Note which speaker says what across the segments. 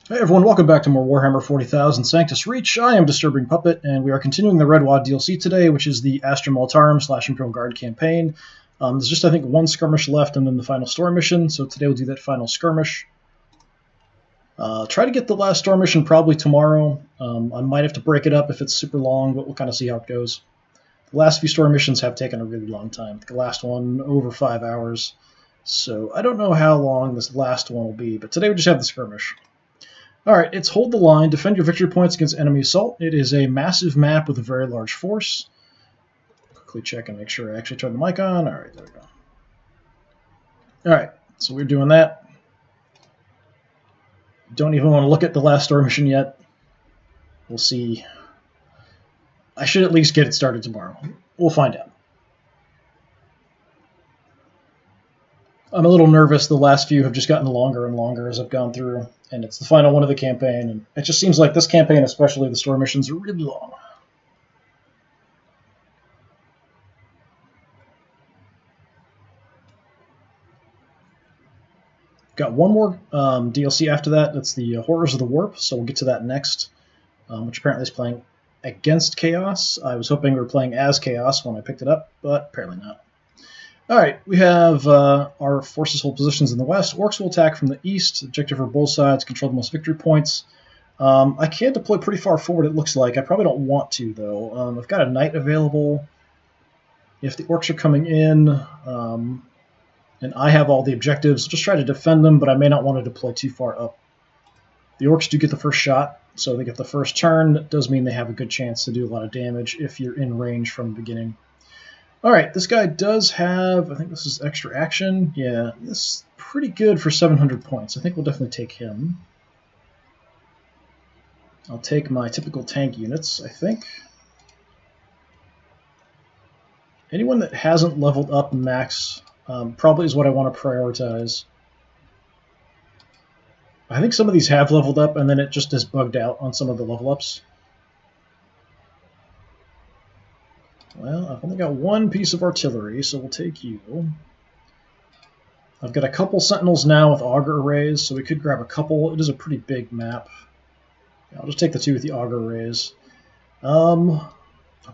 Speaker 1: Hey everyone, welcome back to more Warhammer 40,000 Sanctus Reach. I am DisturbingPuppet, and we are continuing the Red Wad DLC today, which is the Astra Militarum / Imperial Guard campaign. There's just, I think, one skirmish left and then the final story mission, so today we'll do that final skirmish. Try to get the last story mission probably tomorrow. I might have to break it up if it's super long, but we'll kind of see how it goes. The last few story missions have taken a really long time. The last one, over 5 hours. So I don't know how long this last one will be, but today we just have the skirmish. Alright, it's hold the line, defend your victory points against enemy assault. It is a massive map with a very large force. Quickly check and make sure I actually turn the mic on. Alright, there we go. Alright, so we're doing that. Don't even want to look at the last story mission yet. We'll see. I should at least get it started tomorrow. We'll find out. I'm a little nervous. The last few have just gotten longer and longer as I've gone through, and it's the final one of the campaign, and it just seems like this campaign, especially the story missions, are really long. Got one more DLC after that. That's the Horrors of the Warp, so we'll get to that next, which apparently is playing against Chaos. I was hoping we were playing as Chaos when I picked it up, but apparently not. Alright, we have our forces hold positions in the west. Orcs will attack from the east. Objective for both sides, control the most victory points. I can deploy pretty far forward, it looks like. I probably don't want to, though. I've got a knight available if the orcs are coming in, and I have all the objectives. I'll just try to defend them, but I may not want to deploy too far up. The orcs do get the first shot, so they get the first turn. That does mean they have a good chance to do a lot of damage if you're in range from the beginning. Alright, this guy does have, I think this is extra action. Yeah, this is pretty good for 700 points. I think we'll definitely take him. I'll take my typical tank units, I think. Anyone that hasn't leveled up max probably is what I want to prioritize. I think some of these have leveled up, and then it just has bugged out on some of the level ups. Well, I've only got one piece of artillery, so we'll take you. I've got a couple sentinels now with auger arrays, so we could grab a couple. It is a pretty big map. Yeah, I'll just take the two with the auger arrays. I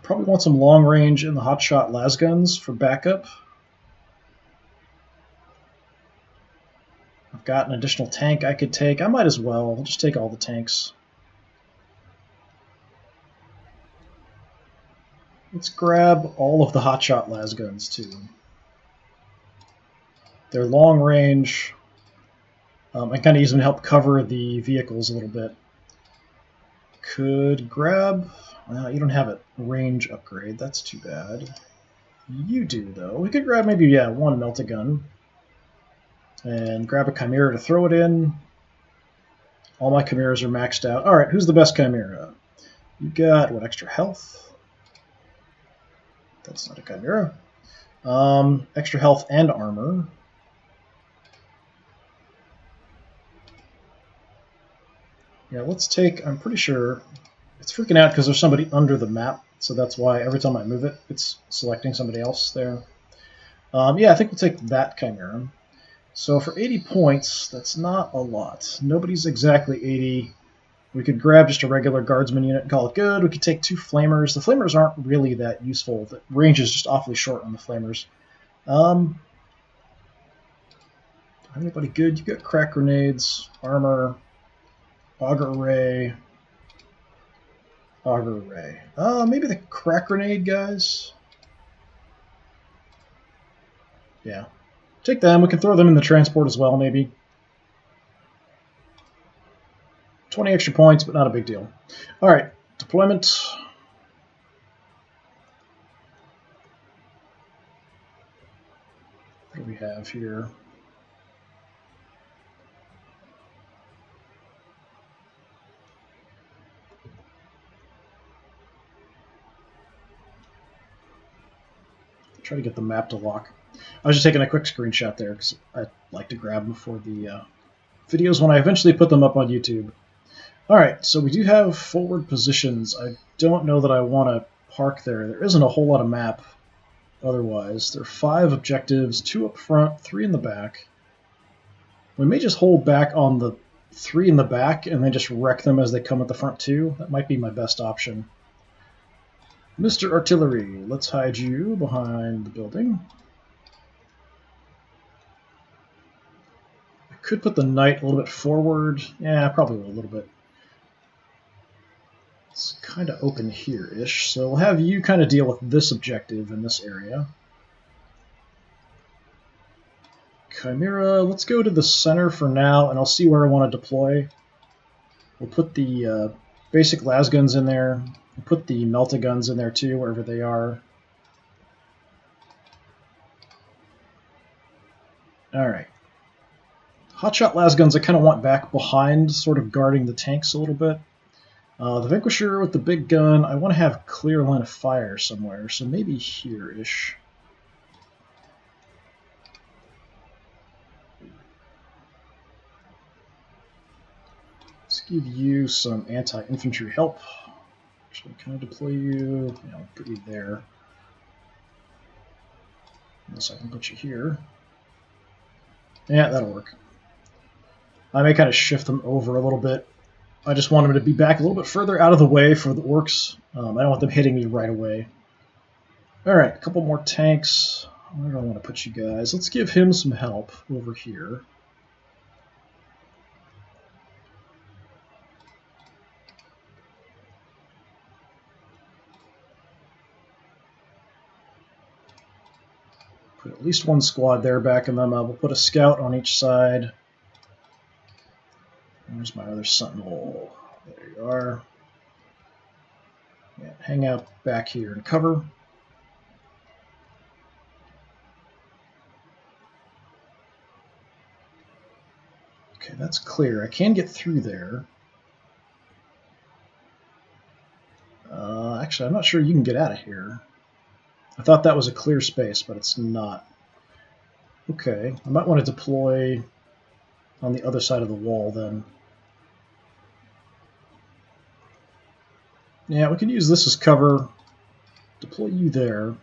Speaker 1: probably want some long range in the hotshot lasguns for backup. I've got an additional tank I could take. I might as well. I'll just take all the tanks. Let's grab all of the hotshot lasguns, too. They're long range. I kind of use them to help cover the vehicles a little bit. Could grab... Well, you don't have a range upgrade. That's too bad. You do, though. We could grab maybe, yeah, one melt-a-gun. And grab a Chimera to throw it in. All my Chimeras are maxed out. Alright, who's the best Chimera? You got, what, extra health? That's not a Chimera. Extra health and armor. Yeah, let's take... I'm pretty sure... It's freaking out because there's somebody under the map, so that's why every time I move it, it's selecting somebody else there. Yeah, I think we'll take that Chimera. So for 80 points, that's not a lot. Nobody's exactly 80. We could grab just a regular guardsman unit and call it good. We could take two flamers. The flamers aren't really that useful. The range is just awfully short on the flamers. Anybody good? You got crack grenades, armor, auger array, auger array. Maybe the crack grenade guys? Yeah. Take them. We can throw them in the transport as well, maybe. 20 extra points, but not a big deal. Alright, deployment. What do we have here? Try to get the map to lock. I was just taking a quick screenshot there because I like to grab them for the videos when I eventually put them up on YouTube. Alright, so we do have forward positions. I don't know that I want to park there. There isn't a whole lot of map otherwise. There are 5 objectives, 2 up front, 3 in the back. We may just hold back on the 3 in the back and then just wreck them as they come at the front too. That might be my best option. Mr. Artillery, let's hide you behind the building. I could put the knight a little bit forward. Yeah, probably a little bit. It's kind of open here-ish, so we'll have you kind of deal with this objective in this area. Chimera, let's go to the center for now, and I'll see where I want to deploy. We'll put the basic lasguns in there. We'll put the melta-guns in there too, wherever they are. Alright. Hotshot lasguns I kind of want back behind, sort of guarding the tanks a little bit. The Vanquisher with the big gun, I want to have clear line of fire somewhere, so maybe here-ish. Let's give you some anti-infantry help. Actually, can I deploy you? Yeah, I'll put you there. Unless I can put you here. Yeah, that'll work. I may kind of shift them over a little bit. I just want them to be back a little bit further out of the way for the orcs. I don't want them hitting me right away. Alright, a couple more tanks. Where do I want to put you guys? Let's give him some help over here. Put at least one squad there backing them up. We'll put a scout on each side. Where's my other sentinel? There you are. Yeah, hang out back here and cover. Okay, that's clear. I can get through there. Actually, I'm not sure you can get out of here. I thought that was a clear space, but it's not. Okay, I might want to deploy on the other side of the wall then. Yeah, we can use this as cover. Deploy you there.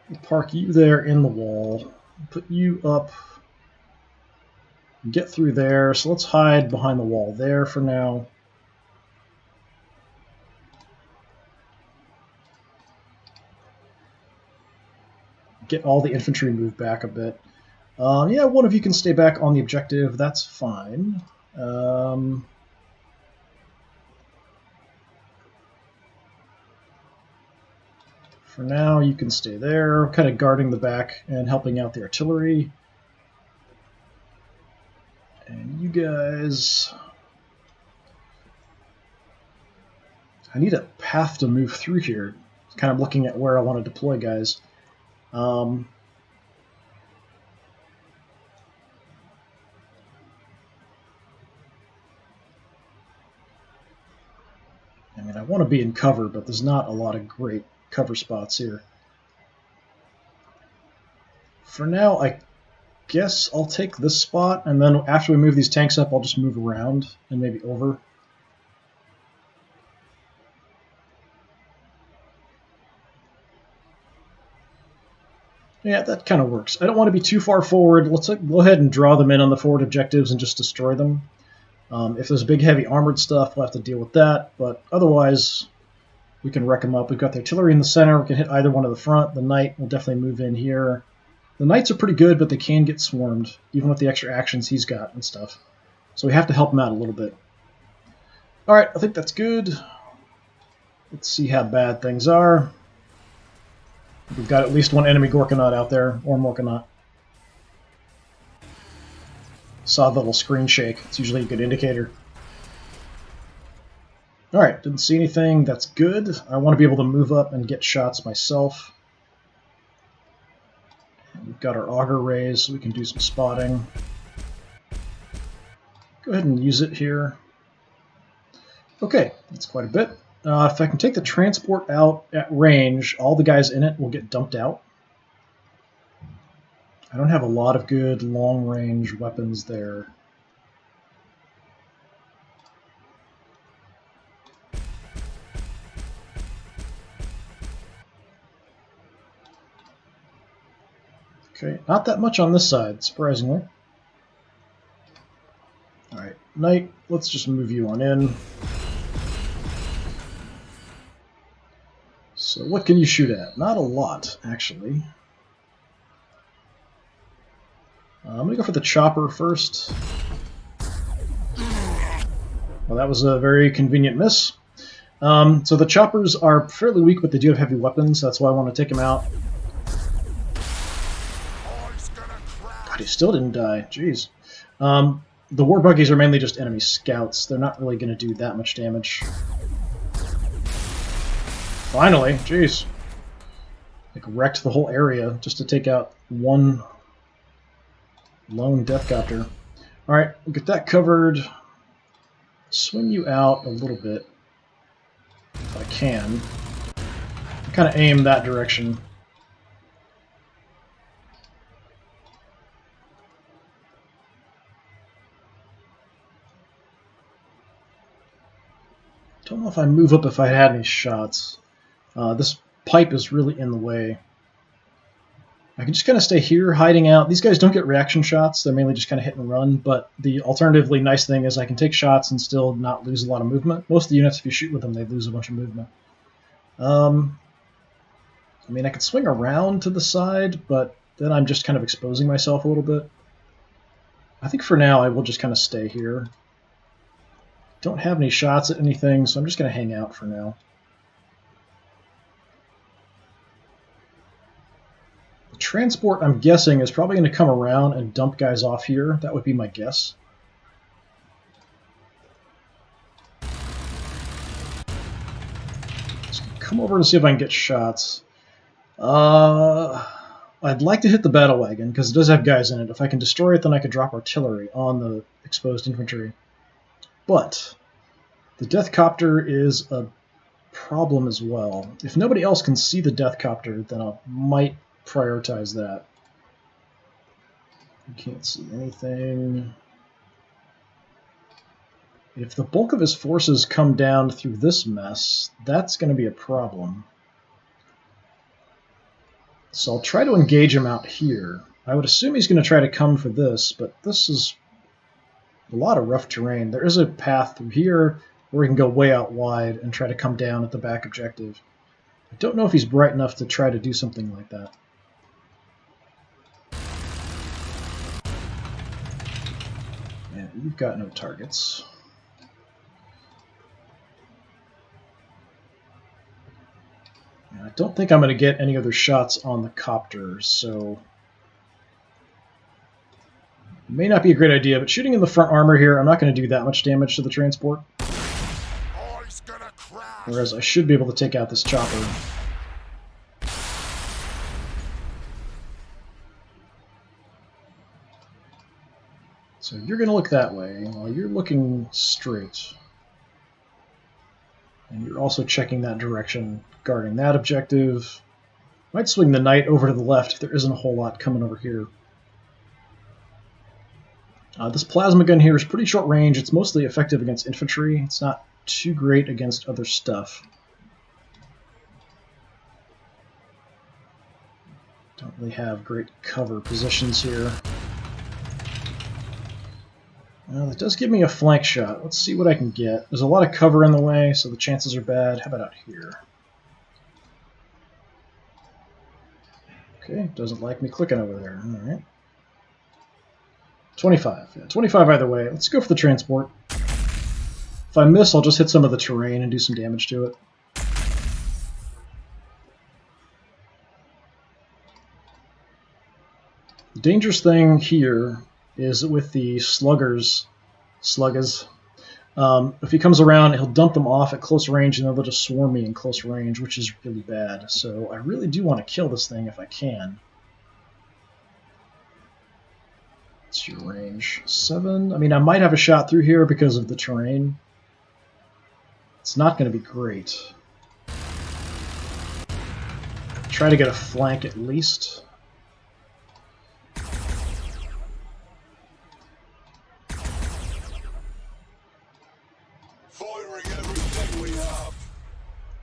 Speaker 1: We'll park you there in the wall. Put you up. Get through there. So let's hide behind the wall there for now. Get all the infantry moved back a bit. Yeah, one of you can stay back on the objective. That's fine. For now, you can stay there, kind of guarding the back and helping out the artillery. And you guys... I need a path to move through here. Kind of looking at where I want to deploy guys. I mean, I want to be in cover, but there's not a lot of great cover spots here. For now, I guess I'll take this spot, and then after we move these tanks up, I'll just move around and maybe over. Yeah, that kind of works. I don't want to be too far forward. Let's go ahead and draw them in on the forward objectives and just destroy them. If there's big, heavy armored stuff, we'll have to deal with that. But otherwise, we can wreck them up. We've got the artillery in the center. We can hit either one of the front. The knight will definitely move in here. The knights are pretty good, but they can get swarmed, even with the extra actions he's got and stuff. So we have to help him out a little bit. All right, I think that's good. Let's see how bad things are. We've got at least one enemy Gorkanaut out there, or Morkanaut. Saw the little screen shake. It's usually a good indicator. Alright, didn't see anything. That's good. I want to be able to move up and get shots myself. And we've got our auger raised, so we can do some spotting. Go ahead and use it here. Okay, that's quite a bit. If I can take the transport out at range, all the guys in it will get dumped out. I don't have a lot of good long-range weapons there. Okay, not that much on this side, surprisingly. Knight, let's just move you on in. So what can you shoot at? Not a lot, actually. I'm going to go for the chopper first. Well, that was a very convenient miss. So the choppers are fairly weak, but they do have heavy weapons. That's why I want to take them out. God, he still didn't die. Jeez. The war buggies are mainly just enemy scouts. They're not really going to do that much damage. Finally, jeez. Like, wrecked the whole area just to take out one lone deathcopter. Alright, we'll get that covered. Swing you out a little bit, if I can. Kind of aim that direction. Don't know if I move up if I had any shots. This pipe is really in the way. I can just kind of stay here, hiding out. These guys don't get reaction shots. They're mainly just kind of hit and run, but the alternatively nice thing is I can take shots and still not lose a lot of movement. Most of the units, if you shoot with them, they lose a bunch of movement. I mean, I could swing around to the side, but then I'm just kind of exposing myself a little bit. I think for now I will just kind of stay here. Don't have any shots at anything, so I'm just going to hang out for now. The transport, I'm guessing, is probably going to come around and dump guys off here. That would be my guess. Just come over and see if I can get shots. I'd like to hit the battle wagon, because it does have guys in it. If I can destroy it, then I could drop artillery on the exposed infantry. But the Deathcopter is a problem as well. If nobody else can see the Deathcopter, then I might prioritize that. You can't see anything. If the bulk of his forces come down through this mess, that's going to be a problem. So I'll try to engage him out here. I would assume he's going to try to come for this, but this is a lot of rough terrain. There is a path through here where he can go way out wide and try to come down at the back objective. I don't know if he's bright enough to try to do something like that. Yeah, you've got no targets. I don't think I'm going to get any other shots on the copter, so it may not be a great idea, but shooting in the front armor here, I'm not going to do that much damage to the transport. Whereas I should be able to take out this chopper. So you're going to look that way, while you're looking straight. And you're also checking that direction, guarding that objective. Might swing the knight over to the left if there isn't a whole lot coming over here. This plasma gun here is pretty short range. It's mostly effective against infantry. It's not too great against other stuff. Don't really have great cover positions here. Well, it does give me a flank shot. Let's see what I can get. There's a lot of cover in the way, so the chances are bad. How about out here? Okay, doesn't like me clicking over there. All right. 25. Yeah, 25 either way. Let's go for the transport. If I miss, I'll just hit some of the terrain and do some damage to it. The dangerous thing here is with the sluggers. If he comes around, he'll dump them off at close range, and they'll just swarm me in close range, which is really bad. So I really do want to kill this thing if I can. What's your range? 7? I mean, I might have a shot through here because of the terrain. It's not going to be great. Try to get a flank at least.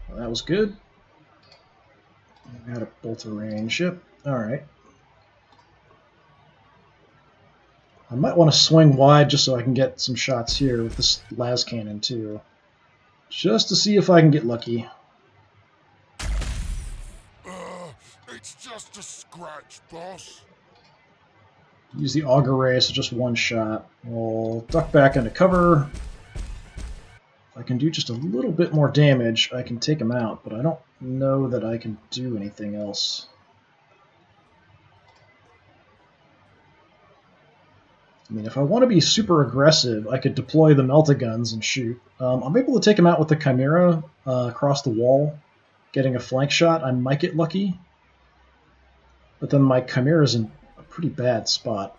Speaker 1: Well, that was good. I got a bolt of range. Yep. Alright. I might want to swing wide just so I can get some shots here with this las cannon too. Just to see if I can get lucky.
Speaker 2: It's just a scratch, boss.
Speaker 1: Use the auger ray, so just one shot. We'll duck back into cover. If I can do just a little bit more damage, I can take him out, but I don't know that I can do anything else. I mean, if I want to be super aggressive, I could deploy the melta-guns and shoot. I'm able to take him out with the Chimera across the wall, getting a flank shot. I might get lucky, but then my Chimera's in a pretty bad spot.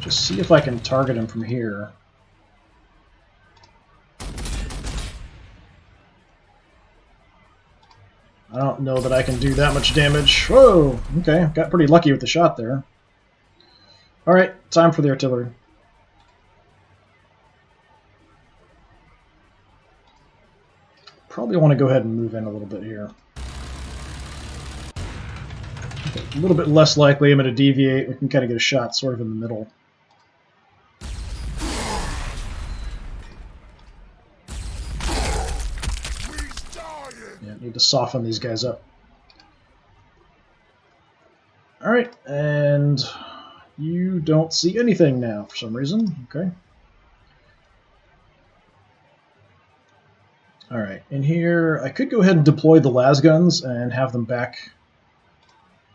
Speaker 1: Just see if I can target him from here. I don't know that I can do that much damage. Whoa! Okay, got pretty lucky with the shot there. Alright, time for the artillery. Probably want to go ahead and move in a little bit here. Okay, a little bit less likely I'm going to deviate. We can kind of get a shot sort of in the middle. Yeah, need to soften these guys up. Alright, and you don't see anything now for some reason. Okay. Alright, in here, I could go ahead and deploy the las guns and have them back.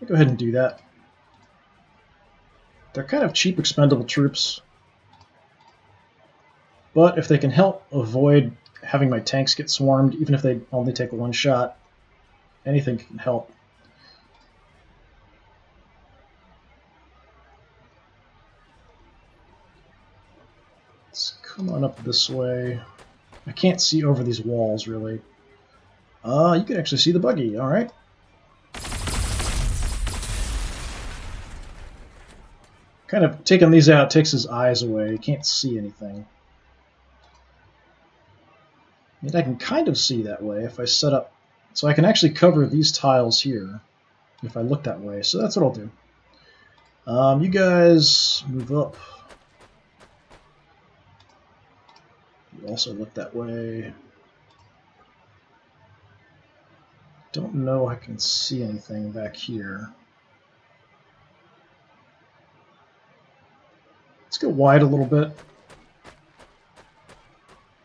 Speaker 1: I'll go ahead and do that. They're kind of cheap, expendable troops. But if they can help avoid having my tanks get swarmed, even if they only take one shot, anything can help. Let's come on up this way. I can't see over these walls, really. You can actually see the buggy, alright. Kind of taking these out takes his eyes away. He can't see anything. I mean, I can kind of see that way if I set up... So I can actually cover these tiles here if I look that way. So that's what I'll do. You guys move up. You also look that way. Don't know I can see anything back here. Let's go wide a little bit.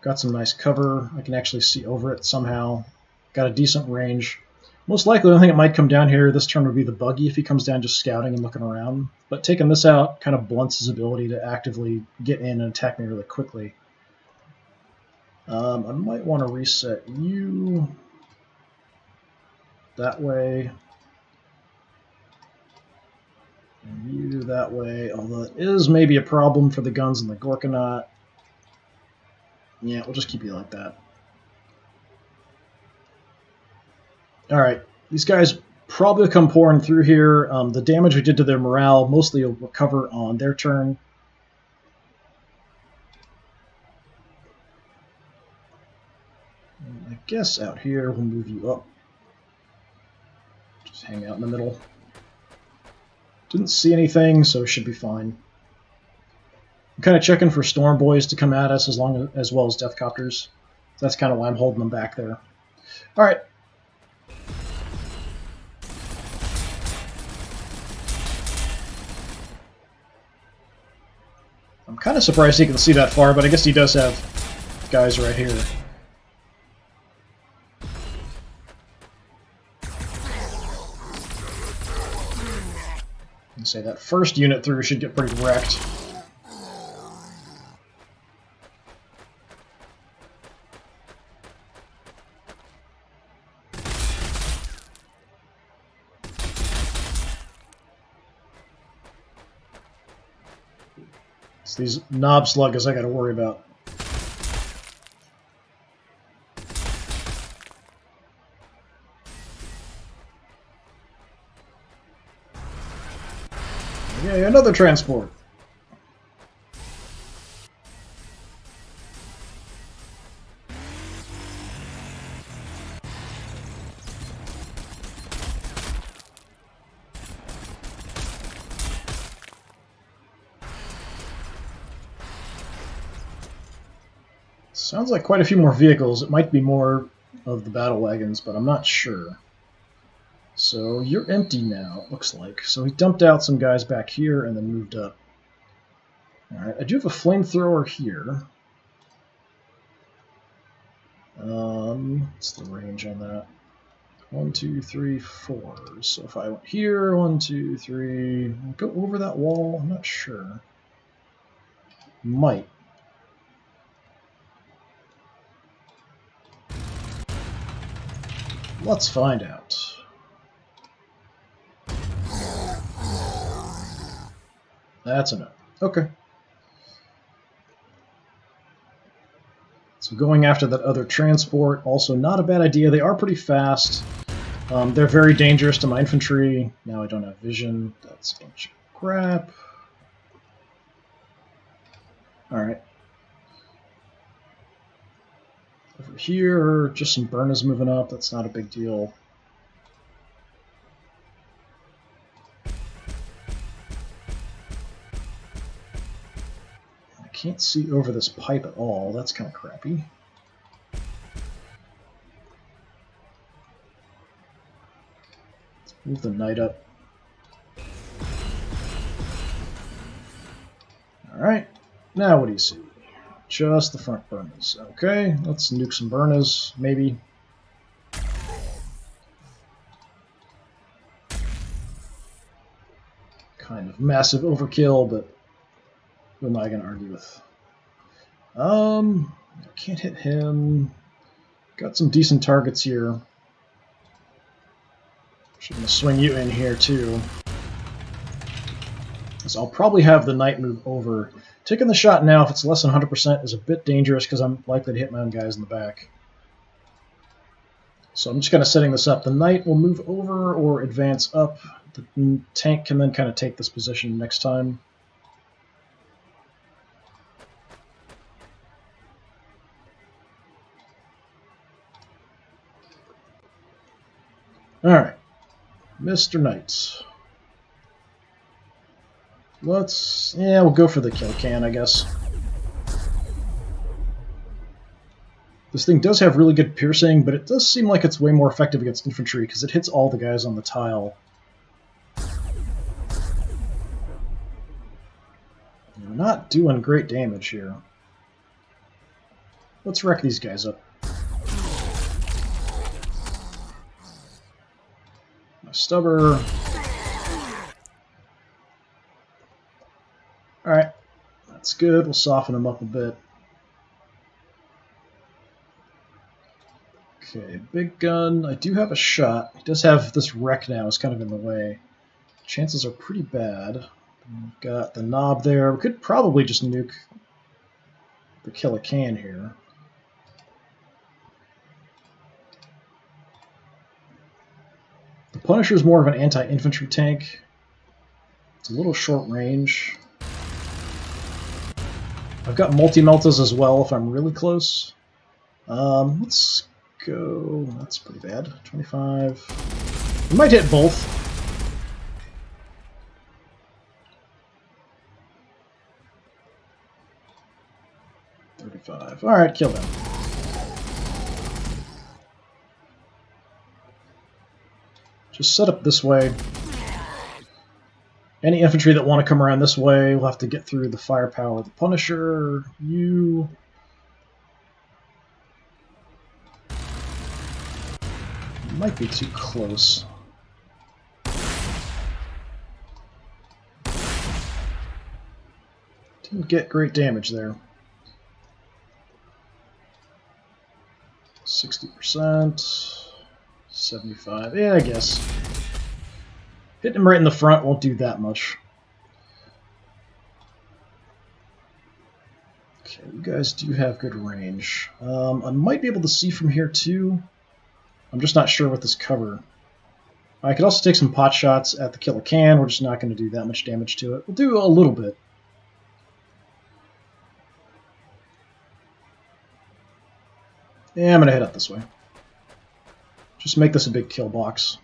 Speaker 1: Got some nice cover. I can actually see over it somehow. Got a decent range. Most likely, I think it might come down here. This turn would be the buggy if he comes down just scouting and looking around. But taking this out kind of blunts his ability to actively get in and attack me really quickly. I might want to reset you that way. And you that way. Although it is maybe a problem for the guns and the Gorkanaut. Yeah, we'll just keep you like that. Alright, these guys probably come pouring through here. The damage we did to their morale mostly will recover on their turn. And I guess out here we'll move you up. Just hang out in the middle. Didn't see anything, so it should be fine. I'm kind of checking for storm boys to come at us as well as deathcopters. That's kind of why I'm holding them back there. All right. I'm kind of surprised he can see that far, but I guess he does have guys right here. And say that first unit through should get pretty wrecked. It's these knob sluggers I gotta worry about. Yeah, another transport. Sounds like quite a few more vehicles. It might be more of the battle wagons, but I'm not sure. So you're empty now, it looks like. So he dumped out some guys back here and then moved up. Alright, I do have a flamethrower here. What's the range on that? 1, 2, 3, 4. So if I went here, 1, 2, 3, go over that wall. I'm not sure. Might. Let's find out. That's enough. Okay. So going after that other transport, also not a bad idea. They are pretty fast. They're very dangerous to my infantry. Now I don't have vision. That's a bunch of crap. Alright. Over here, just some burners moving up. That's not a big deal. I can't see over this pipe at all. That's kind of crappy. Let's move the knight up. Alright. Now what do you see? Just the front burners. Okay, let's nuke some burners, maybe. Kind of massive overkill, but who am I going to argue with? I can't hit him. Got some decent targets here. Actually going to swing you in here too. So I'll probably have the knight move over. Taking the shot now, if it's less than 100%, is a bit dangerous because I'm likely to hit my own guys in the back. So I'm just kind of setting this up. The knight will move over or advance up. The tank can then kind of take this position next time. Alright. Mr. Knight. We'll go for the kill can, I guess. This thing does have really good piercing, but it does seem like it's way more effective against infantry because it hits all the guys on the tile. We're not doing great damage here. Let's wreck these guys up. My stubber. Alright, that's good. We'll soften them up a bit. Okay, big gun. I do have a shot. He does have this wreck now. It's kind of in the way. Chances are pretty bad. We've got the knob there. We could probably just nuke the kill a can here. The Punisher is more of an anti-infantry tank. It's a little short range. I've got multi-meltas as well if I'm really close. Let's go... That's pretty bad. 25. We might hit both. 35. Alright, kill them. Just set up this way. Any infantry that want to come around this way will have to get through the firepower of the Punisher. You might be too close. Didn't get great damage there. 60%. 75. Yeah, I guess. Hitting him right in the front won't do that much. Okay, you guys do have good range. I might be able to see from here too. I'm just not sure with this cover. I could also take some pot shots at the kill a can. We're just not going to do that much damage to it. We'll do a little bit. Yeah, I'm going to head up this way. Just make this a big kill box.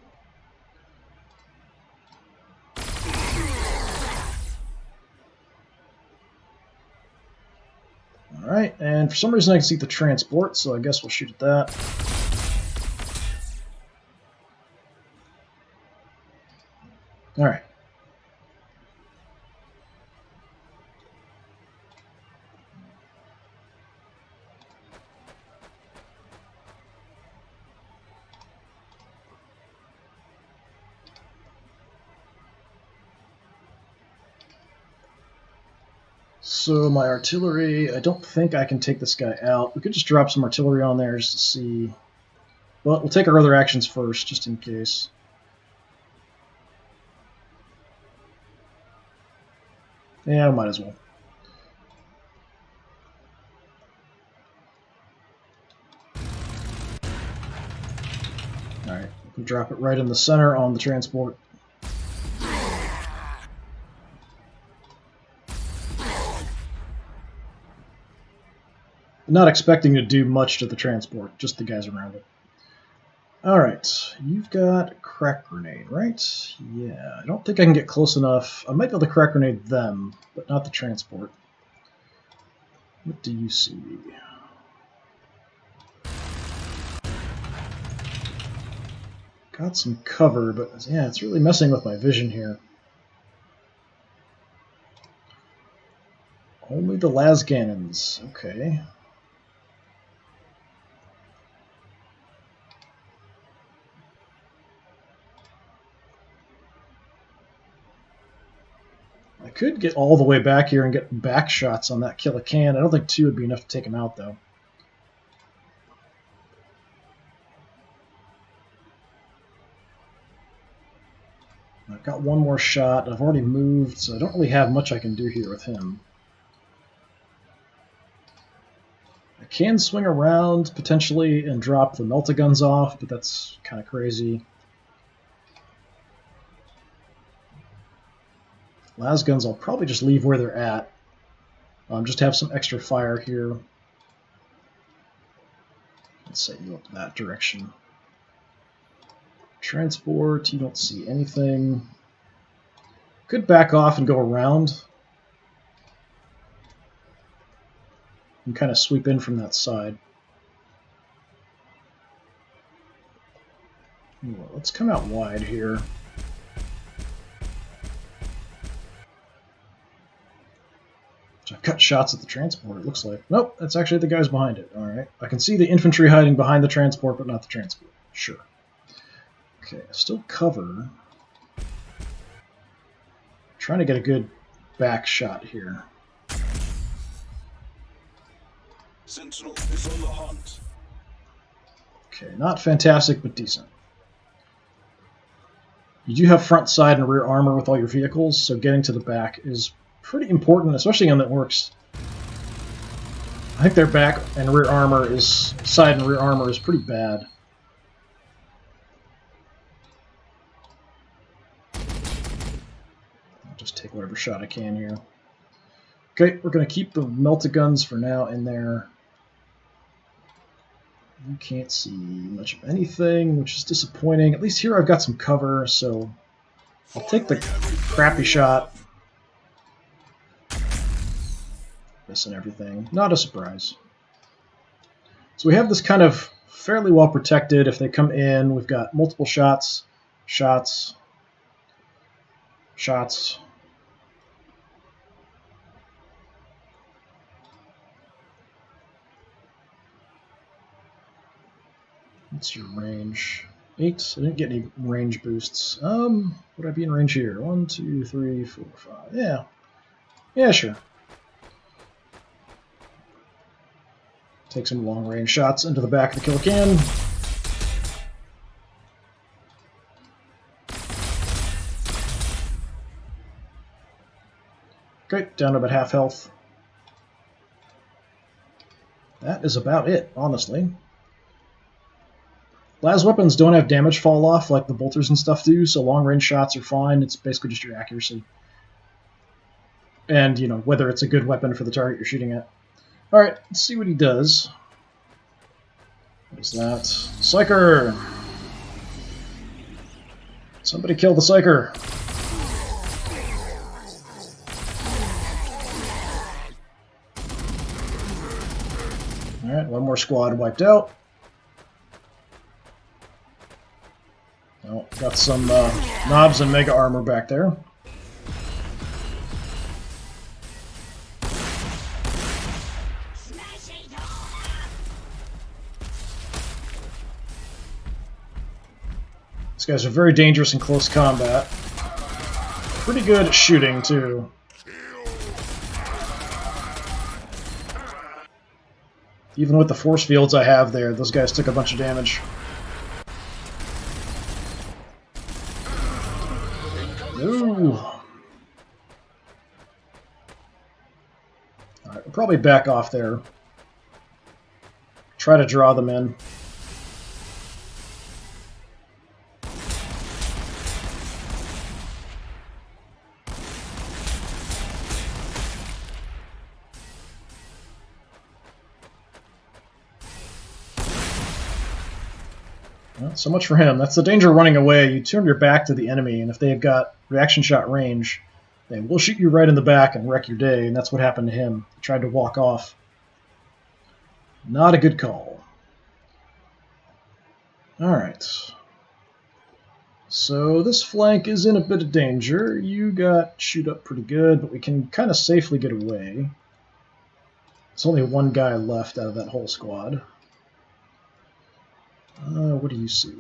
Speaker 1: Alright, and And for some reason I can see the transport, so I guess we'll shoot at that. Alright. So my artillery, I don't think I can take this guy out. We could just drop some artillery on there just to see. But we'll take our other actions first, just in case. Yeah, might as well. Alright, we can drop it right in the center on the transport. Not expecting to do much to the transport, just the guys around it. Alright, you've got crack grenade, right? Yeah, I don't think I can get close enough. I might be able to crack grenade them, but not the transport. What do you see? Got some cover, but yeah, it's really messing with my vision here. Only the lascannons, okay. I could get all the way back here and get back shots on that kill a can. I don't think 2 would be enough to take him out, though. I've got one more shot. I've already moved, so I don't really have much I can do here with him. I can swing around, potentially, and drop the melta-guns off, but that's kind of crazy. Lasguns I'll probably just leave where they're at. Just have some extra fire here. Let's set you up that direction. Transport, you don't see anything. Could back off and go around. And kind of sweep in from that side. Well, let's come out wide here. I've cut shots at the transport, it looks like. Nope, that's actually the guys behind it. Alright. I can see the infantry hiding behind the transport, but not the transport. Sure. Okay, still cover. Trying to get a good back shot here.
Speaker 3: Sentinel is on the hunt.
Speaker 1: Okay, not fantastic, but decent. You do have front, side, and rear armor with all your vehicles, so getting to the back is pretty important, especially on the orcs. I think their back and rear armor is side and rear armor is pretty bad. I'll just take whatever shot I can here. Okay, we're going to keep the melta-guns for now in there. You can't see much of anything, which is disappointing. At least here I've got some cover, so I'll take the crappy shot. Missing everything. Not a surprise. So we have this kind of fairly well protected. If they come in, we've got multiple shots, shots, shots. What's your range? 8. I didn't get any range boosts. Would I be in range here? 1, 2, 3, 4, 5. Yeah. Yeah, sure. Take some long-range shots into the back of the kill can. Okay, down to about half health. That is about it, honestly. Las weapons don't have damage fall off like the bolters and stuff do, so long-range shots are fine. It's basically just your accuracy. And, you know, whether it's a good weapon for the target you're shooting at. Alright, let's see what he does. What is that? Psyker! Somebody kill the Psyker! one more squad wiped out. Oh, got some knobs and mega armor back there. These guys are very dangerous in close combat. Pretty good at shooting, too. Even with the force fields I have there, those guys took a bunch of damage. Ooh. Alright, we'll probably back off there. Try to draw them in. Well, so much for him. That's the danger of running away. You turn your back to the enemy, and if they've got reaction shot range, they will shoot you right in the back and wreck your day, and that's what happened to him. He tried to walk off. Not a good call. Alright. So this flank is in a bit of danger. You got shoot up pretty good, but we can kind of safely get away. There's only one guy left out of that whole squad. What do you see?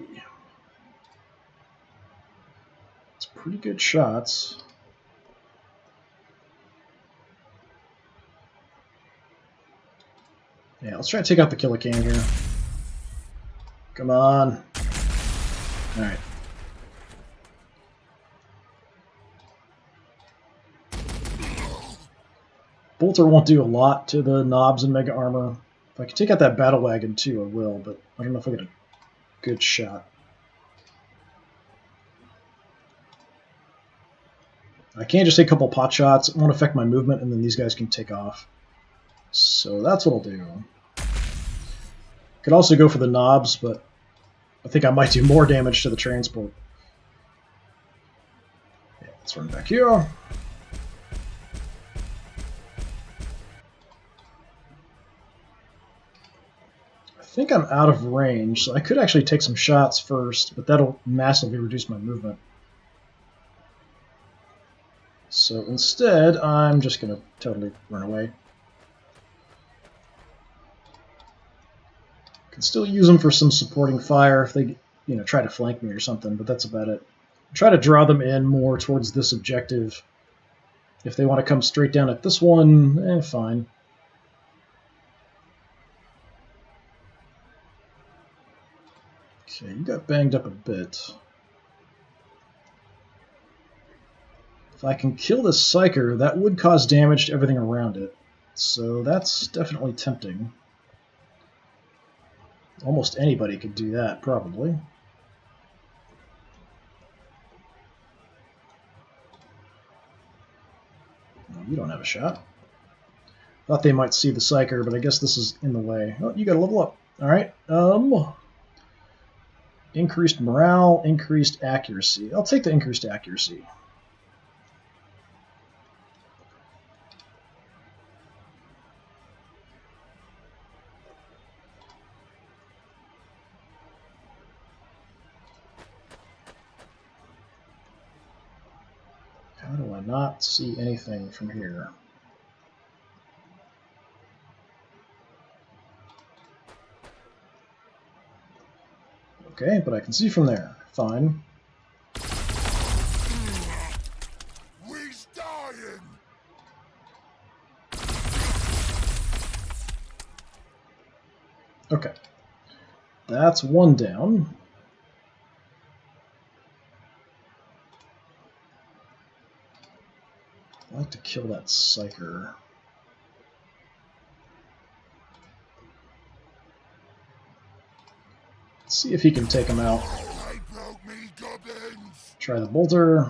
Speaker 1: It's pretty good shots. Yeah, let's try to take out the Killer King here. Come on. Alright. Bolter won't do a lot to the knobs and mega armor. If I can take out that battle wagon too, I will, but I don't know if I get a good shot. I can just take a couple pot shots. It won't affect my movement, and then these guys can take off. So that's what I'll do. Could also go for the knobs, but I think I might do more damage to the transport. Yeah, let's run back here. I think I'm out of range, so I could actually take some shots first, but that'll massively reduce my movement. So instead, I'm just going to totally run away. Can still use them for some supporting fire if they, try to flank me or something, but that's about it. Try to draw them in more towards this objective. If they want to come straight down at this one, fine. Okay, you got banged up a bit. If I can kill this Psyker, that would cause damage to everything around it. So that's definitely tempting. Almost anybody could do that, probably. No, you don't have a shot. Thought they might see the Psyker, but I guess this is in the way. Oh, you gotta level up. Alright, increased morale, increased accuracy. I'll take the increased accuracy. How do I not see anything from here? Okay, but I can see from there. Fine.
Speaker 2: We's dying.
Speaker 1: Okay. That's one down. I'd like to kill that Psyker. Let's see if he can take him out. Try the Bolter.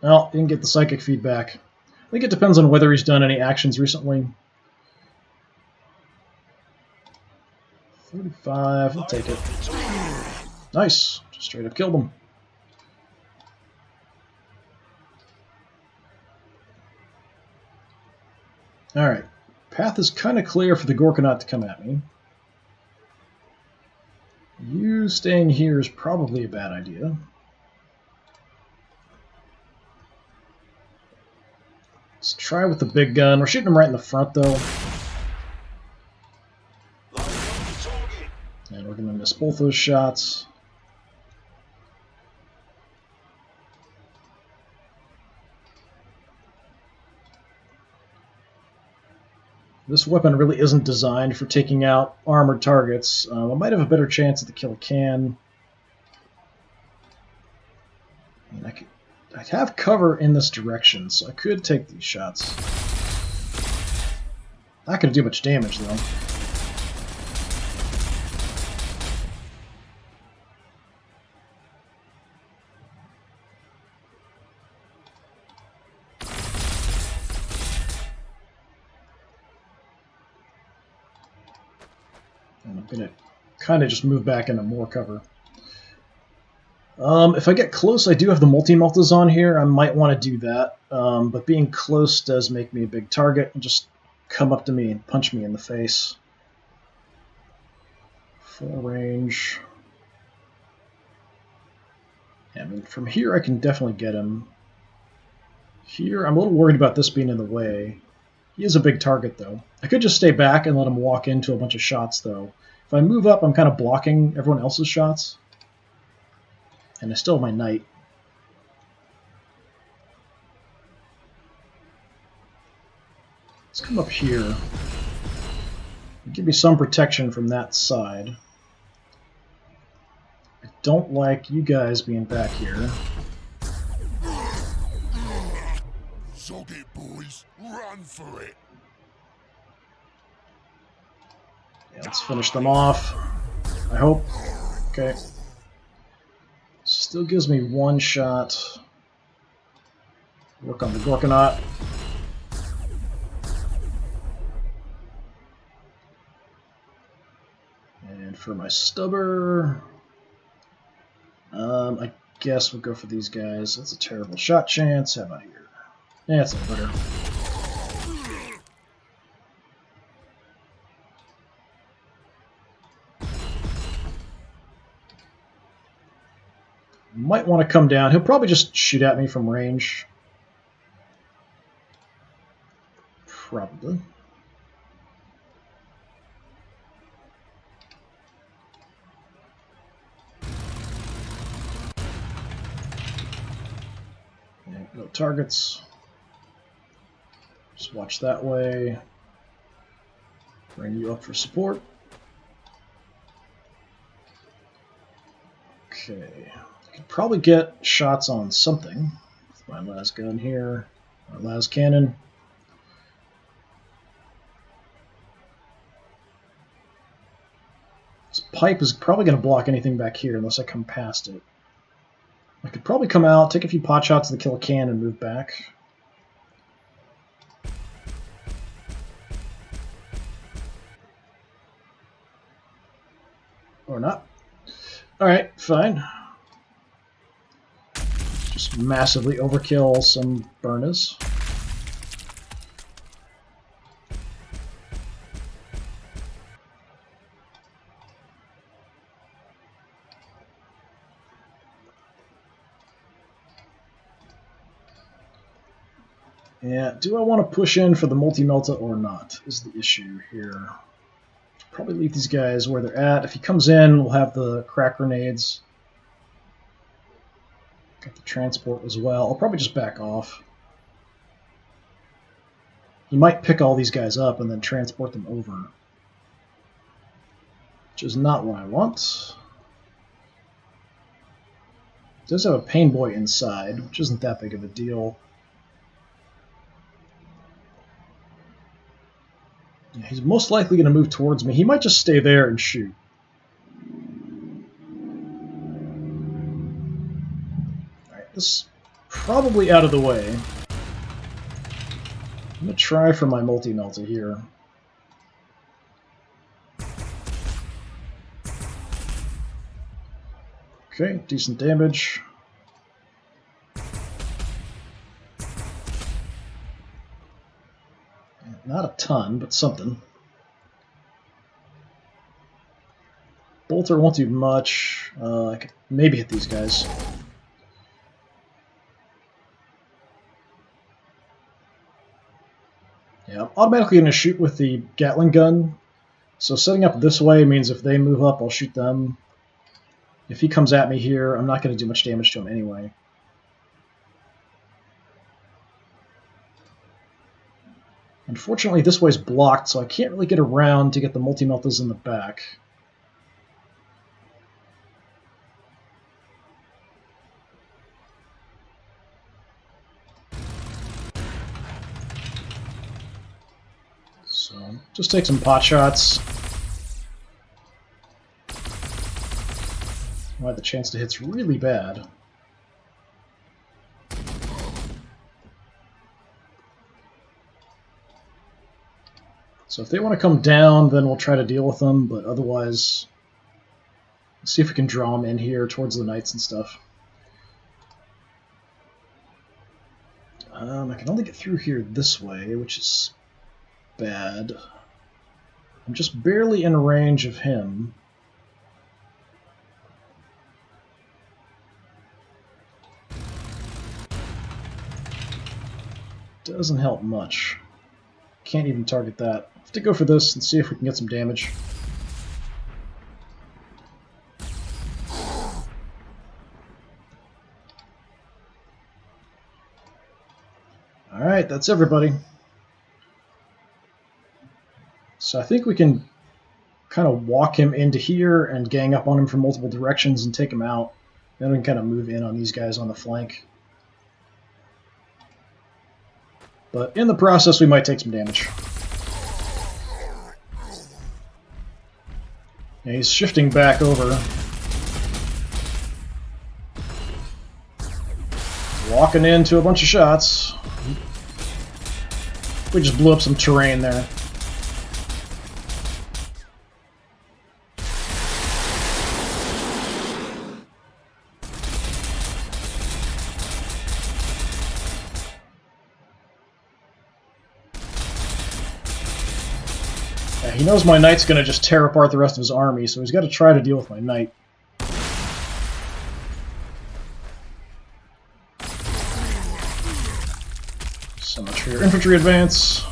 Speaker 1: Well, didn't get the psychic feedback. I think it depends on whether he's done any actions recently. 35, I'll take it. Nice, just straight up killed him. Alright, path is kind of clear for the Gorkanaut to come at me. You staying here is probably a bad idea. Let's try with the big gun. We're shooting him right in the front, though. And we're going to miss both those shots. This weapon really isn't designed for taking out armored targets. I might have a better chance at the kill can. And I have cover in this direction, so I could take these shots. Not going to do much damage, though. And I'm going to kind of just move back into more cover. If I get close, I do have the multi-meltas on here. I might want to do that. But being close does make me a big target. Just come up to me and punch me in the face. Full range. I mean, from here I can definitely get him. Here, I'm a little worried about this being in the way. He is a big target, though. I could just stay back and let him walk into a bunch of shots, though. If I move up, I'm kind of blocking everyone else's shots. And I still have my knight. Let's come up here. Give me some protection from that side. I don't like you guys being back here.
Speaker 2: Zog it, boys. Run for it.
Speaker 1: Yeah, let's finish them off. I hope. Okay. Still gives me one shot. Work on the Gorkanaut. And for my stubber, I guess we'll go for these guys. That's a terrible shot chance. How about here? Yeah, it's a better. Might want to come down. He'll probably just shoot at me from range. Probably. Yeah, no targets. Just watch that way. Bring you up for support. Okay. I could probably get shots on something with my las gun here. My las cannon. This pipe is probably going to block anything back here unless I come past it. I could probably come out, take a few pot shots to kill a can, and move back. Or not. Alright, fine. Just massively overkill some burners. Yeah, do I want to push in for the multi-melta or not, is the issue here. Probably leave these guys where they're at. If he comes in, we'll have the crack grenades. Got the transport as well. I'll probably just back off. He might pick all these guys up and then transport them over. Which is not what I want. It does have a pain boy inside, which isn't that big of a deal. He's most likely going to move towards me. He might just stay there and shoot. Alright, this is probably out of the way. I'm going to try for my multi-melta here. Okay, decent damage. Not a ton, but something. Bolter won't do much. I could maybe hit these guys. Yeah, I'm automatically going to shoot with the Gatling gun. So setting up this way means if they move up, I'll shoot them. If he comes at me here, I'm not going to do much damage to him anyway. Unfortunately, this way's blocked, so I can't really get around to get the multi-meltas in the back. So, just take some pot shots. Why the chance to hit's really bad. So if they want to come down, then we'll try to deal with them, but otherwise, let's see if we can draw them in here towards the knights and stuff. I can only get through here this way, which is bad. I'm just barely in range of him. Doesn't help much. Can't even target that. Have to go for this and see if we can get some damage. Alright, that's everybody. So I think we can kind of walk him into here and gang up on him from multiple directions and take him out. Then we can kind of move in on these guys on the flank. But in the process, we might take some damage. Yeah, he's shifting back over. Walking into a bunch of shots. We just blew up some terrain there. Yeah, he knows my knight's going to just tear apart the rest of his army, so he's got to try to deal with my knight. So much for your infantry advance.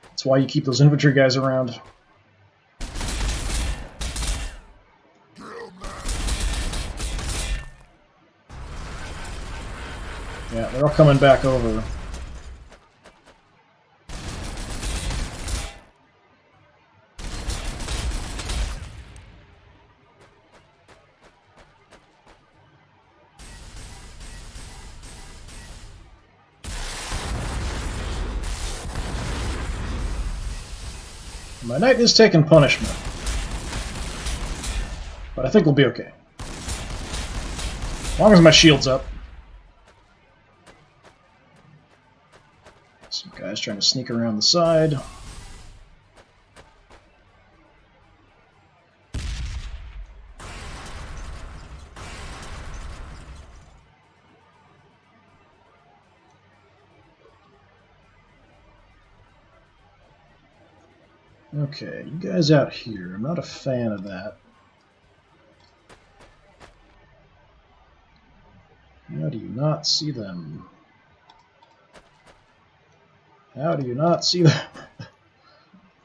Speaker 1: That's why you keep those infantry guys around. Yeah, they're all coming back over. My knight is taking punishment, but I think we'll be okay. As long as my shield's up. Some guys trying to sneak around the side. Okay, you guys out here. I'm not a fan of that. How do you not see them? How do you not see them?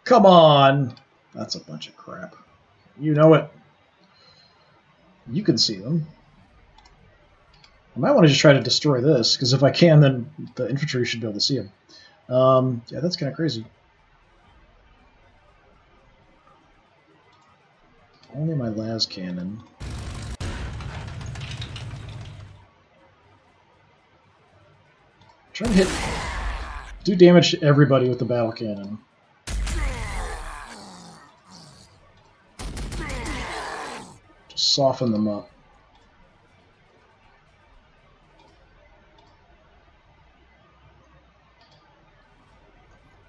Speaker 1: Come on! That's a bunch of crap. You know it. You can see them. I might want to just try to destroy this, because if I can, then the infantry should be able to see them. Yeah, that's kind of crazy. Only my las cannon. Try to hit... do damage to everybody with the battle cannon. Just soften them up.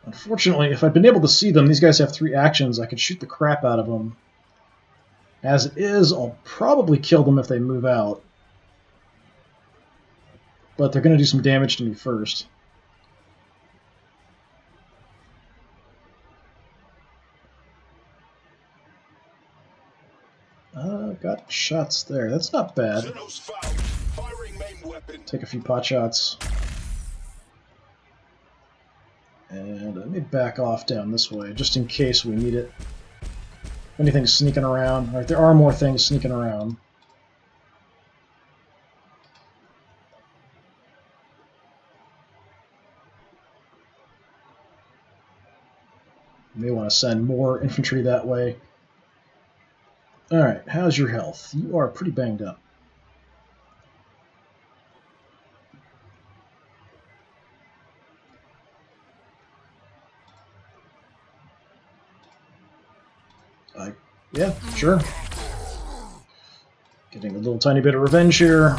Speaker 1: Unfortunately, if I'd been able to see them, these guys have 3 actions, I could shoot the crap out of them. As it is, I'll probably kill them if they move out. But they're going to do some damage to me first. Got shots there. That's not bad.
Speaker 3: Xenos found. Firing main weapon.
Speaker 1: Take a few pot shots. And let me back off down this way, just in case we need it. If anything's sneaking around. Alright, there are more things sneaking around. You may want to send more infantry that way. Alright, how's your health? You are pretty banged up. Yeah, sure. Getting a little tiny bit of revenge here.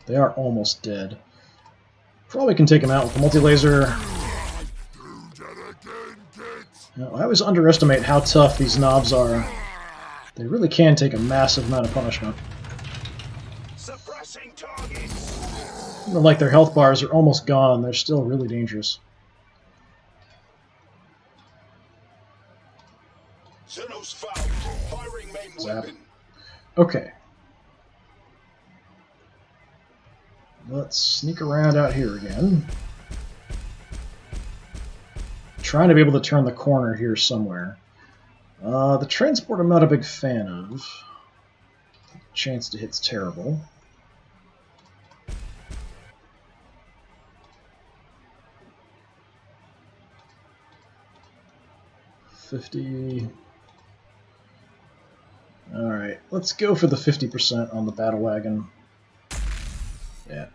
Speaker 1: They are almost dead. Probably can take them out with the multi-laser. Now, I always underestimate how tough these knobs are. They really can take a massive amount of punishment.
Speaker 3: Suppressing targets.
Speaker 1: Even like their health bars are almost gone, they're still really dangerous.
Speaker 3: Xenos found. Firing main
Speaker 1: Zap.
Speaker 3: weapon.
Speaker 1: Okay. Let's sneak around out here again. Trying to be able to turn the corner here somewhere. The transport I'm not a big fan of. The chance to hit's terrible. $50. Alright, let's go for the 50% on the battle wagon. Yeah.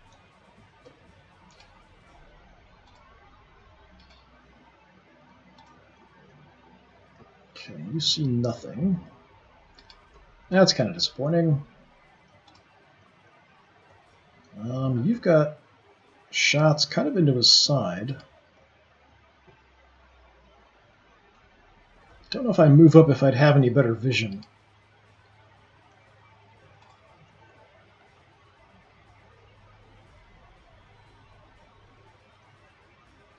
Speaker 1: Okay, you see nothing. That's kind of disappointing. You've got shots kind of into his side. Don't know if I move up if I'd have any better vision.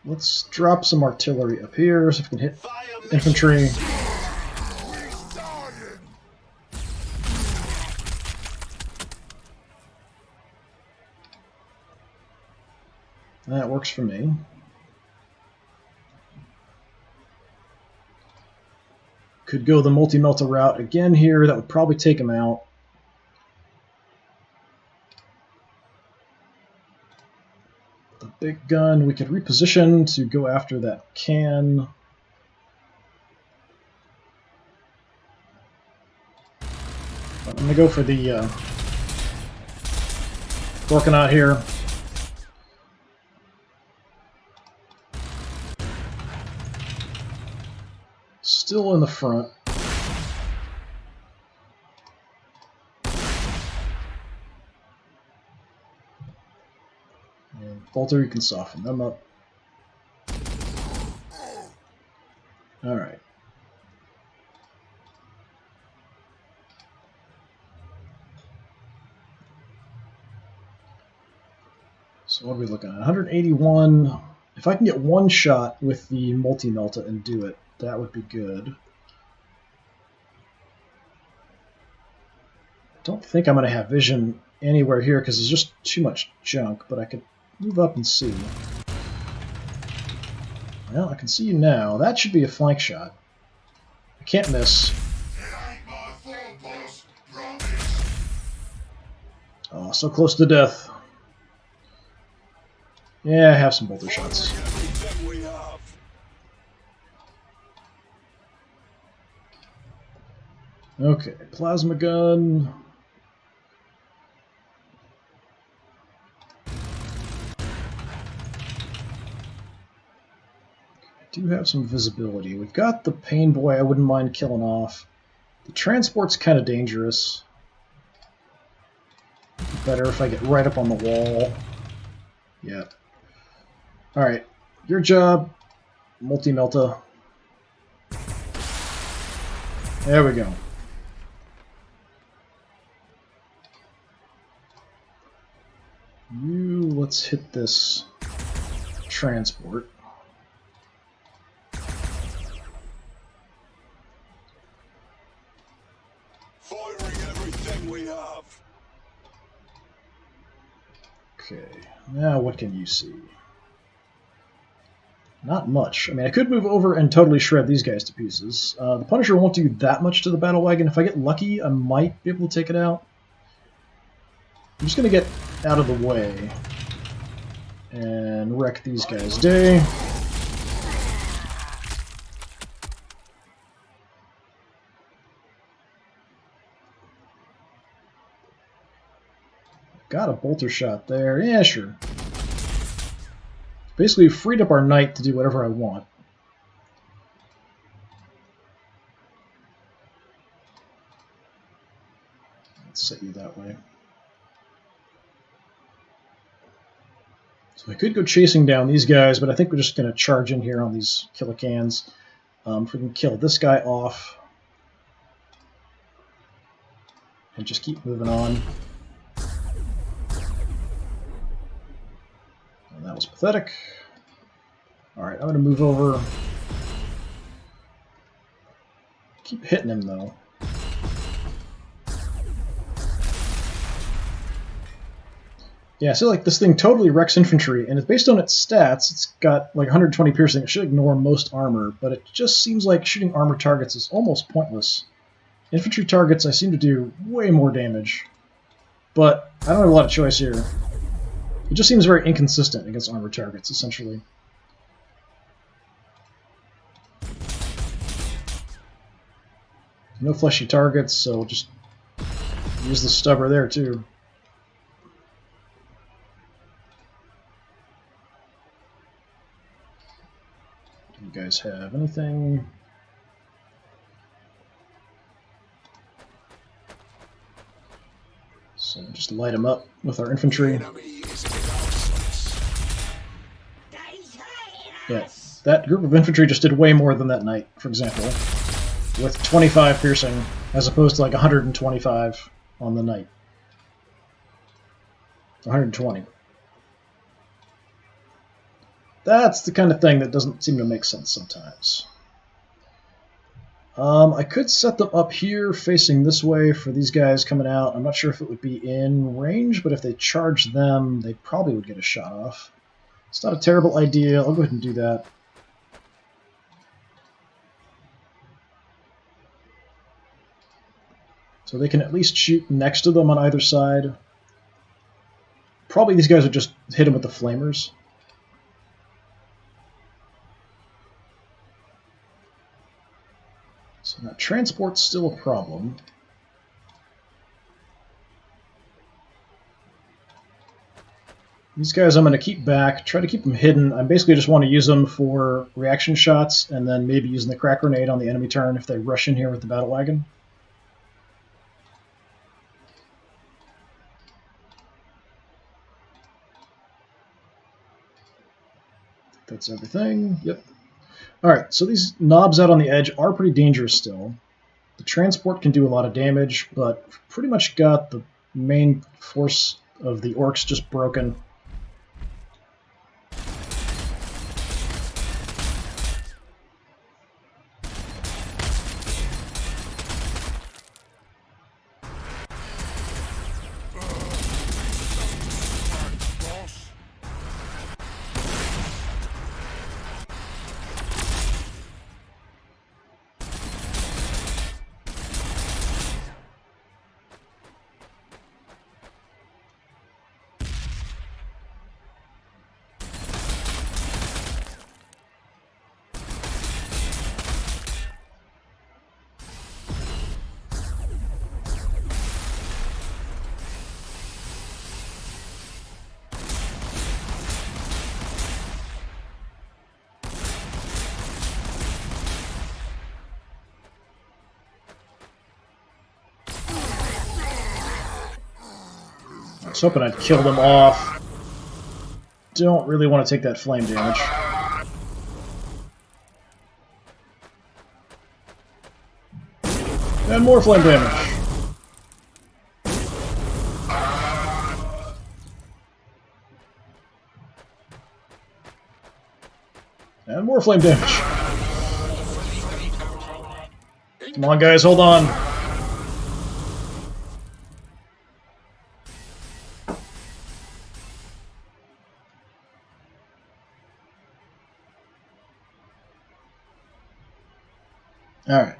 Speaker 1: Let's drop some artillery up here so we can hit infantry. That works for me. Could go the multi-melta route again here. That would probably take him out. The big gun, we could reposition to go after that can. I'm going to go for the Gorkanaut here. Still in the front. And Bolter, you can soften them up. Alright. So what are we looking at? 181. If I can get one shot with the multi-melta and do it, that would be good. Don't think I'm going to have vision anywhere here because there's just too much junk, but I could move up and see. Well, I can see you now. That should be a flank shot. I can't miss. Oh, so close to death. Yeah, I have some bolter shots. Okay, plasma gun. I do have some visibility. We've got the pain boy I wouldn't mind killing off. The transport's kind of dangerous. Better if I get right up on the wall. Yeah. Alright, your job, multi-melta. There we go. Let's hit this transport. Now, what can you see? Not much. I mean, I could move over and totally shred these guys to pieces. The Punisher won't do that much to the battle wagon. If I get lucky, I might be able to take it out. I'm just going to get out of the way and wreck these guys' day. Got a bolter shot there. Yeah, sure. Basically freed up our knight to do whatever I want. Let's set you that way. So I could go chasing down these guys, but I think we're just going to charge in here on these killicans. If we can kill this guy off and just keep moving on. And that was pathetic. Alright, I'm going to move over. Keep hitting him, though. Yeah, I feel like this thing totally wrecks infantry, and it's based on its stats. It's got like 120 piercing. It should ignore most armor, but it just seems like shooting armor targets is almost pointless. Infantry targets I seem to do way more damage, but I don't have a lot of choice here. It just seems very inconsistent against armor targets, essentially. No fleshy targets, so we'll just use the stubber there too. Do you guys have anything? So just light them up with our infantry. Yeah, that group of infantry just did way more than that knight, for example, with 25 piercing, as opposed to like 125 on the knight. 120. That's the kind of thing that doesn't seem to make sense sometimes. I could set them up here facing this way for these guys coming out. I'm not sure if it would be in range, but if they charge them, they probably would get a shot off. It's not a terrible idea. I'll go ahead and do that. So they can at least shoot next to them on either side. Probably these guys would just hit them with the flamers. So now transport's still a problem. These guys I'm going to keep back, try to keep them hidden. I basically just want to use them for reaction shots, and then maybe using the crack grenade on the enemy turn if they rush in here with the battle wagon. That's everything. Yep. Alright, so these knobs out on the edge are pretty dangerous still. The transport can do a lot of damage, but pretty much got the main force of the orcs just broken. I was hoping I'd kill them off. Don't really want to take that flame damage. And more flame damage. And more flame damage. Come on, guys, hold on. Alright.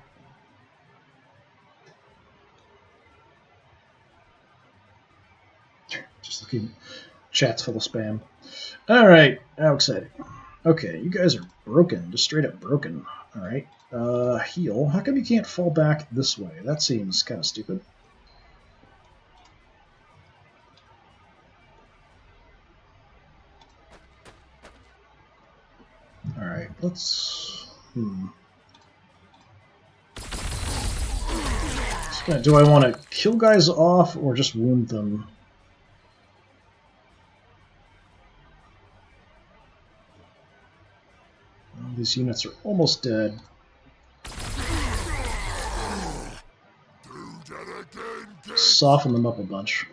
Speaker 1: Just looking. Chat's full of spam. Alright, how exciting. Okay, you guys are broken. Just straight up broken. Alright. Heal. How come you can't fall back this way? That seems kind of stupid. Alright, let's... Do I want to kill guys off or just wound them? Well, these units are almost dead. Soften them up a bunch.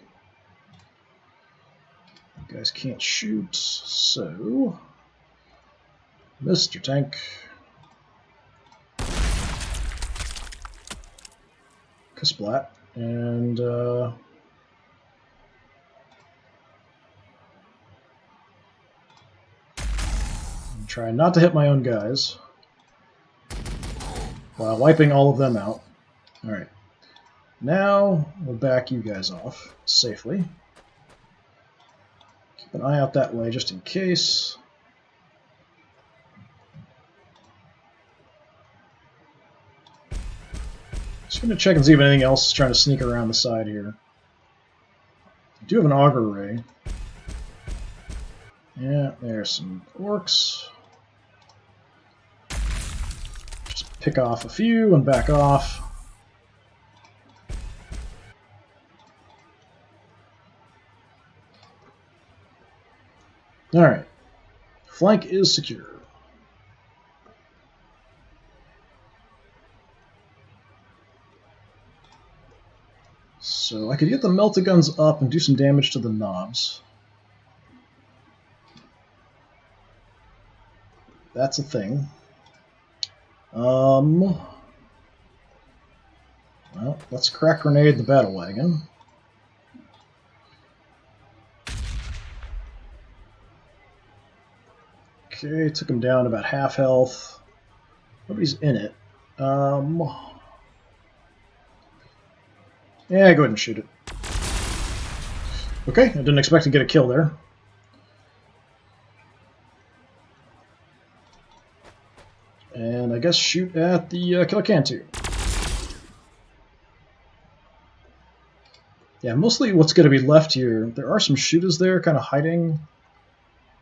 Speaker 1: You guys can't shoot, so... Mr. Tank. Kasplat. And, I'm trying not to hit my own guys while wiping all of them out. Alright. Now, we'll back you guys off safely. Keep an eye out that way just in case. Just going to check and see if anything else is trying to sneak around the side here. I do have an auger ray. Yeah, there's some orcs. Just pick off a few and back off. Alright. Flank is secure. So I could get the melta-guns up and do some damage to the knobs. That's a thing. Well, let's crack grenade the battle wagon. Okay, took him down to about half health. Nobody's in it. Yeah, go ahead and shoot it. Okay, I didn't expect to get a kill there. And I guess shoot at the killer can too. Yeah, mostly what's going to be left here, there are some shooters there kind of hiding.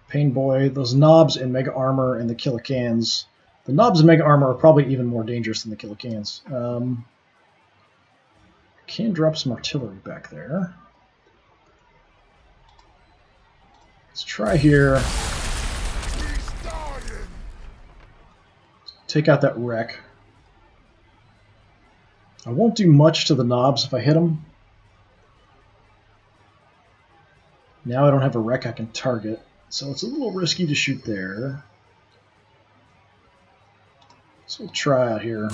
Speaker 1: Pain Boy, those knobs and Mega Armor and the killer cans. The knobs and Mega Armor are probably even more dangerous than the killer cans. Can drop some artillery back there. Let's try here. Take out that wreck. I won't do much to the knobs if I hit them. Now I don't have a wreck I can target, so it's a little risky to shoot there. So we'll try out here.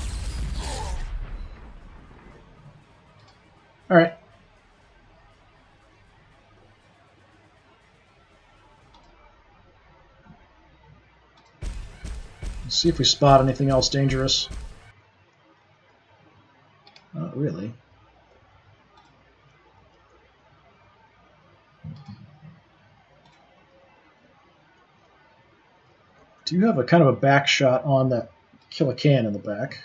Speaker 1: Alright. Let's see if we spot anything else dangerous. Not really. Do you have a kind of a back shot on that killer can in the back?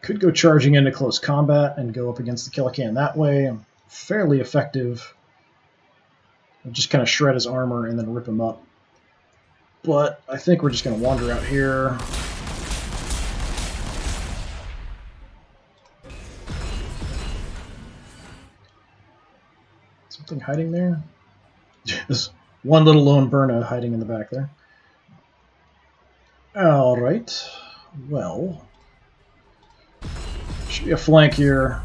Speaker 1: Could go charging into close combat and go up against the killer can that way. Fairly effective. I'll just kind of shred his armor and then rip him up. But I think we're just going to wander out here. Something hiding there? Just one little lone Burna hiding in the back there. Alright. Well. Should be a flank here.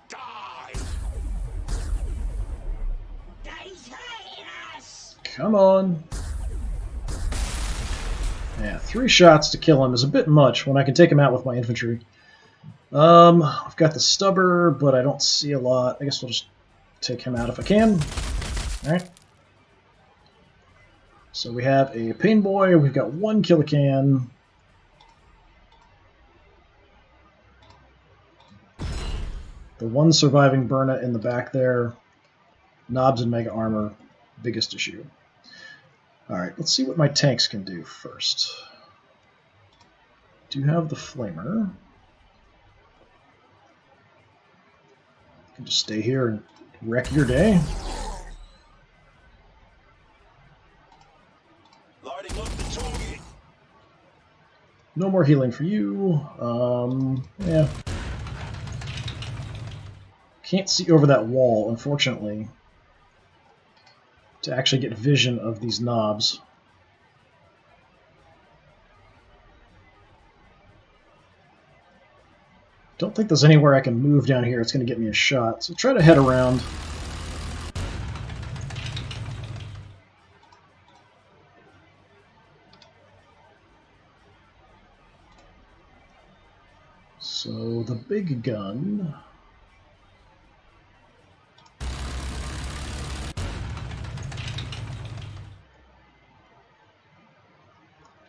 Speaker 3: Die! He's hurting us!
Speaker 1: Come on. Yeah, 3 shots to kill him is a bit much when I can take him out with my infantry. I've got the stubber, but I don't see a lot. I guess we'll just take him out if I can. Alright. So we have a Pain Boy, we've got one Killacan. The one surviving Burna in the back there. Knobs and Mega Armor, biggest issue. Alright, let's see what my tanks can do first. Do have the Flamer. You can just stay here and wreck your day.
Speaker 2: Lighting up the target.
Speaker 1: No more healing for you. Yeah. Can't see over that wall, unfortunately, to actually get vision of these knobs. Don't think there's anywhere I can move down here. It's going to get me a shot. So try to head around. So the big gun.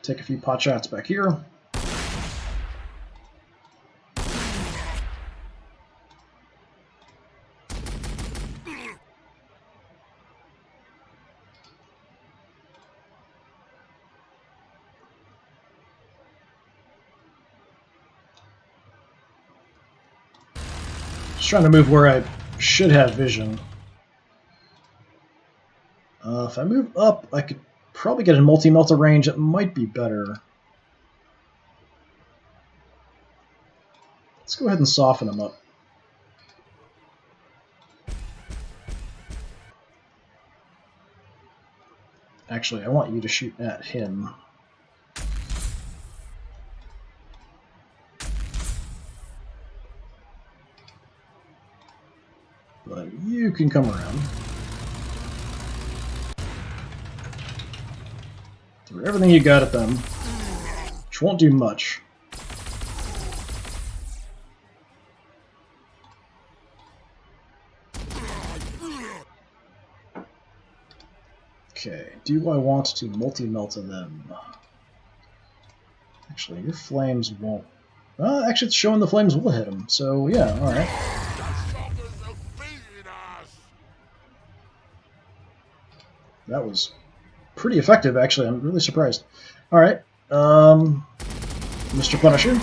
Speaker 1: Take a few pot shots back here. Just trying to move where I should have vision. If I move up, I could probably get a multi-melter range. It might be better. Let's go ahead and soften him up. Actually, I want you to shoot at him. But you can come around. Throw everything you got at them, which won't do much. Okay, do I want to multi-melt them? Actually, your flames won't. Well, actually, it's showing the flames will hit them, so yeah, alright. That was pretty effective, actually. I'm really surprised. Alright, Mr. Punisher.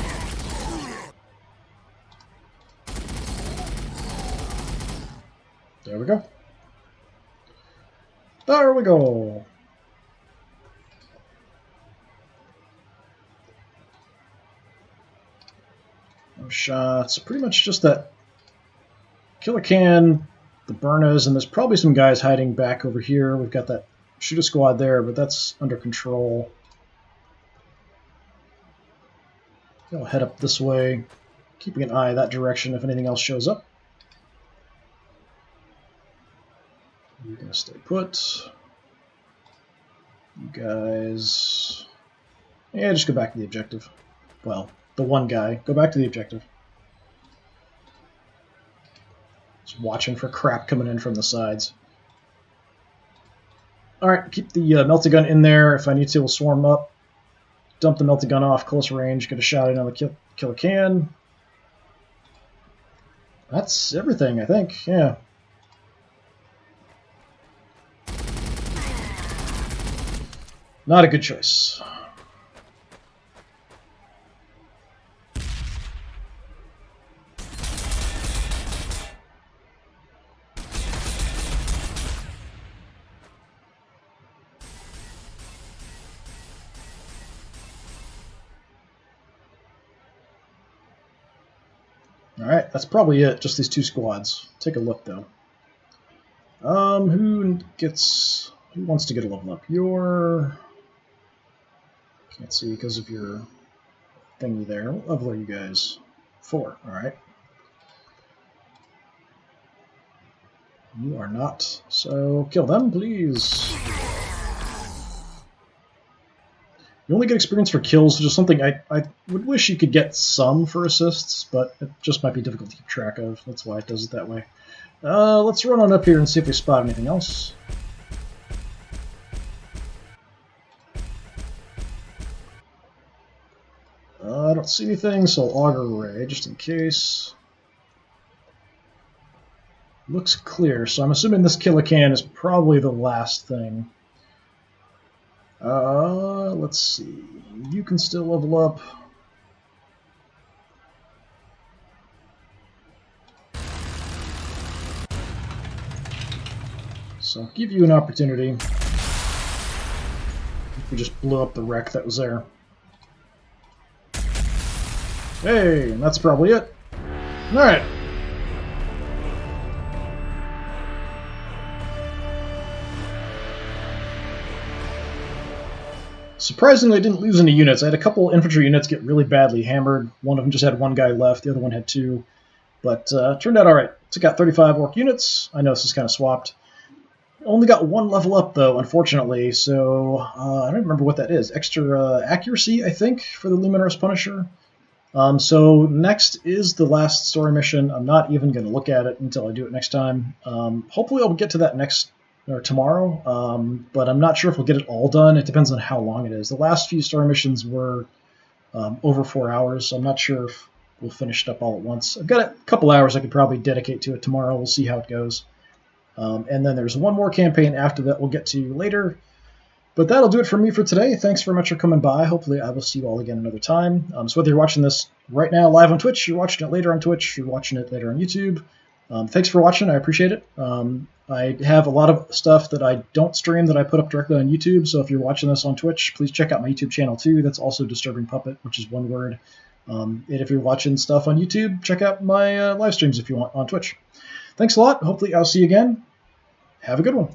Speaker 1: There we go. There we go. No shots. Pretty much just that Killacan, the Burnas, and there's probably some guys hiding back over here. We've got that shoot a squad there, but that's under control. I'll head up this way, keeping an eye that direction if anything else shows up. You're going to stay put. You guys... Yeah, just go back to the objective. Well, the one guy. Go back to the objective. Just watching for crap coming in from the sides. Alright, keep the melty gun in there. If I need to, we'll swarm up. Dump the melty gun off, close range, get a shot in on the Killacan. That's everything, I think. Yeah. Not a good choice. Alright, that's probably it. Just these two squads. Take a look, though. Who wants to get a level up? Can't see because of your thingy there. What level are you guys? 4, alright. You are not. So, kill them, please. You only get experience for kills, which is something I would wish you could get some for assists, but it just might be difficult to keep track of. That's why it does it that way. Let's run on up here and see if we spot anything else. I don't see anything, so I'll auger ray just in case. Looks clear, so I'm assuming this Killacan is probably the last thing. Let's see. You can still level up. So I'll give you an opportunity. We just blew up the wreck that was there. Hey, and that's probably it. Alright. Surprisingly, I didn't lose any units. I had a couple infantry units get really badly hammered. One of them just had one guy left, the other one had two. But turned out alright. Took out 35 orc units. I know this is kind of swapped. Only got one level up, though, unfortunately, so I don't remember what that is. Extra accuracy, I think, for the Luminous Punisher. So next is the last story mission. I'm not even going to look at it until I do it next time. Hopefully I'll get to that next or tomorrow, but I'm not sure if we'll get it all done. It depends on how long it is. The last few story missions were over 4 hours, so I'm not sure if we'll finish it up all at once. I've got a couple hours I could probably dedicate to it tomorrow. We'll see how it goes. And then there's one more campaign after that we'll get to later. But that'll do it for me for today. Thanks very much for coming by. Hopefully I will see you all again another time. So whether you're watching this right now live on Twitch, you're watching it later on Twitch, you're watching it later on YouTube, thanks for watching. I appreciate it. I have a lot of stuff that I don't stream that I put up directly on YouTube. So if you're watching this on Twitch, please check out my YouTube channel too. That's also DisturbingPuppet, which is one word. And if you're watching stuff on YouTube, check out my live streams if you want on Twitch. Thanks a lot. Hopefully I'll see you again. Have a good one.